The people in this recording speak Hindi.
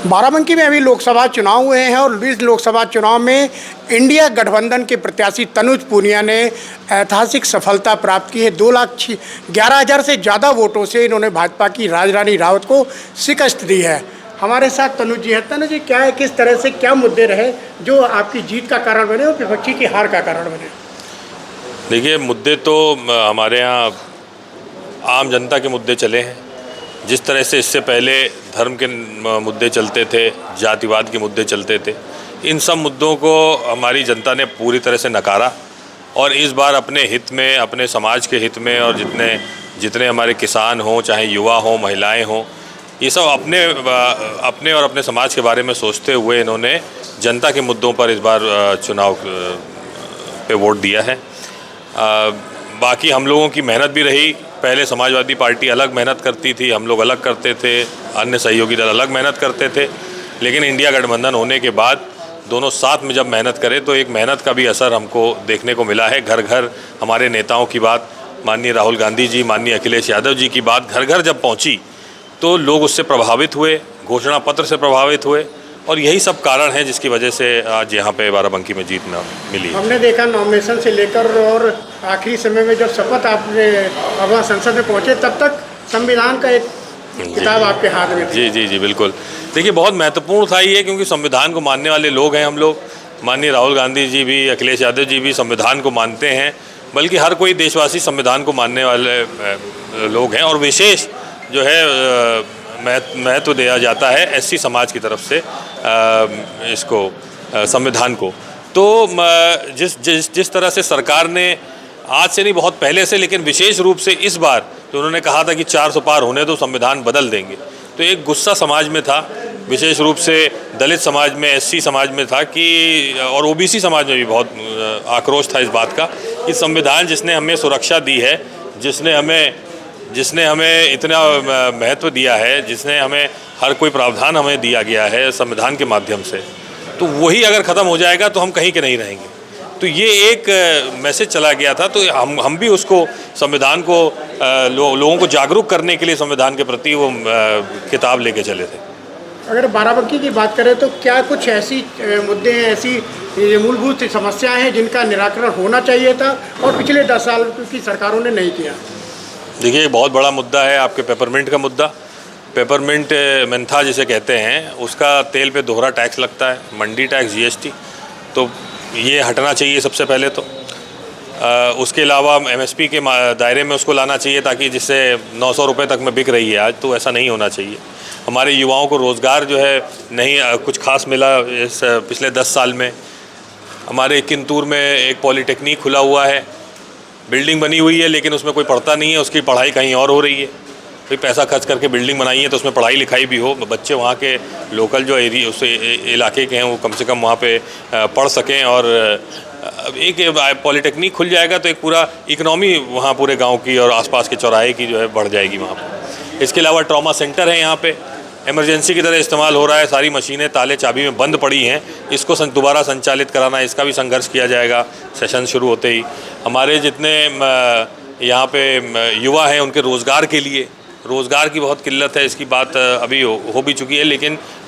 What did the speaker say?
बाराबंकी में अभी लोकसभा चुनाव हुए हैं और इस लोकसभा चुनाव में इंडिया गठबंधन के प्रत्याशी तनुज पूनिया ने ऐतिहासिक सफलता प्राप्त की है। 2,11,000 से ज़्यादा वोटों से इन्होंने भाजपा की राजरानी रावत को शिकस्त दी है। हमारे साथ तनुज जी है। तनुज जी, क्या है, किस तरह से क्या मुद्दे रहे जो आपकी जीत का कारण बने और विपक्षी की हार का कारण बने? देखिए, मुद्दे तो हमारे यहाँ आम जनता के मुद्दे चले हैं। जिस तरह से इससे पहले धर्म के मुद्दे चलते थे, जातिवाद के मुद्दे चलते थे, इन सब मुद्दों को हमारी जनता ने पूरी तरह से नकारा और इस बार अपने हित में, अपने समाज के हित में और जितने हमारे किसान हों, चाहे युवा हों, महिलाएं हों, ये सब अपने और अपने समाज के बारे में सोचते हुए इन्होंने जनता के मुद्दों पर इस बार चुनाव पे वोट दिया है। बाकी हम लोगों की मेहनत भी रही। पहले समाजवादी पार्टी अलग मेहनत करती थी, हम लोग अलग करते थे, अन्य सहयोगी दल अलग मेहनत करते थे, लेकिन इंडिया गठबंधन होने के बाद दोनों साथ में जब मेहनत करें तो एक मेहनत का भी असर हमको देखने को मिला है। घर घर हमारे नेताओं की बात, माननीय राहुल गांधी जी, माननीय अखिलेश यादव जी की बात घर घर जब पहुंची तो लोग उससे प्रभावित हुए, घोषणा पत्र से प्रभावित हुए और यही सब कारण है जिसकी वजह से आज यहाँ पे बाराबंकी में जीत मिली। हमने देखा नॉमिनेशन से लेकर और आखिरी समय में जब शपथ आपने अपना संसद में पहुंचे तब तक संविधान का एक किताब आपके हाथ में थी। जी, बिल्कुल। देखिए, बहुत महत्वपूर्ण था ये, क्योंकि संविधान को मानने वाले लोग हैं हम लोग। माननीय राहुल गांधी जी भी, अखिलेश यादव जी भी संविधान को मानते हैं, बल्कि हर कोई देशवासी संविधान को मानने वाले लोग हैं और विशेष जो है महत्व दिया जाता है एससी समाज की तरफ से इसको संविधान को। तो जिस तरह से सरकार ने आज से नहीं, बहुत पहले से, लेकिन विशेष रूप से इस बार तो उन्होंने कहा था कि 400 पार होने तो संविधान बदल देंगे, तो एक गुस्सा समाज में था, विशेष रूप से दलित समाज में, एससी समाज में था कि, और ओबीसी समाज में भी बहुत आक्रोश था इस बात का कि संविधान जिसने हमें सुरक्षा दी है, जिसने हमें इतना महत्व दिया है, जिसने हमें हर कोई प्रावधान हमें दिया गया है संविधान के माध्यम से, तो वही अगर ख़त्म हो जाएगा तो हम कहीं के नहीं रहेंगे। तो ये एक मैसेज चला गया था। तो हम भी उसको, संविधान को लोगों को जागरूक करने के लिए संविधान के प्रति वो किताब लेके चले थे। अगर बाराबंकी की बात करें तो क्या कुछ ऐसी मुद्दे हैं, ऐसी मूलभूत समस्याएं हैं जिनका निराकरण होना चाहिए था और पिछले 10 साल की सरकारों ने नहीं किया? देखिए, एक बहुत बड़ा मुद्दा है आपके पेपरमिंट का मुद्दा। पेपरमिंट मेंथा जिसे कहते हैं, उसका तेल पे दोहरा टैक्स लगता है, मंडी टैक्स, जीएसटी, तो ये हटना चाहिए सबसे पहले तो। उसके अलावा एमएसपी के दायरे में उसको लाना चाहिए ताकि जिससे 900 रुपये तक में बिक रही है आज, तो ऐसा नहीं होना चाहिए। हमारे युवाओं को रोज़गार जो है नहीं कुछ खास मिला इस पिछले 10 साल में। हमारे किंतूर में एक पॉलीटेक्निक खुला हुआ है, बिल्डिंग बनी हुई है लेकिन उसमें कोई पढ़ता नहीं है, उसकी पढ़ाई कहीं और हो रही है। कोई पैसा खर्च करके बिल्डिंग बनाई है तो उसमें पढ़ाई लिखाई भी हो, बच्चे वहाँ के लोकल जो एरिया उस इलाके के हैं वो कम से कम वहाँ पे पढ़ सकें। और एक पॉलीटेक्निक खुल जाएगा तो एक पूरा इकनॉमी वहाँ पूरे गांव की और आसपास के चौराहे की जो है बढ़ जाएगी वहाँ पर। इसके अलावा ट्रॉमा सेंटर है यहाँ पे, इमरजेंसी की तरह इस्तेमाल हो रहा है, सारी मशीनें ताले चाबी में बंद पड़ी हैं, इसको दोबारा संचालित कराना, इसका भी संघर्ष किया जाएगा सेशन शुरू होते ही। हमारे जितने यहाँ पे युवा हैं उनके रोज़गार के लिए, रोज़गार की बहुत किल्लत है, इसकी बात अभी हो भी चुकी है, लेकिन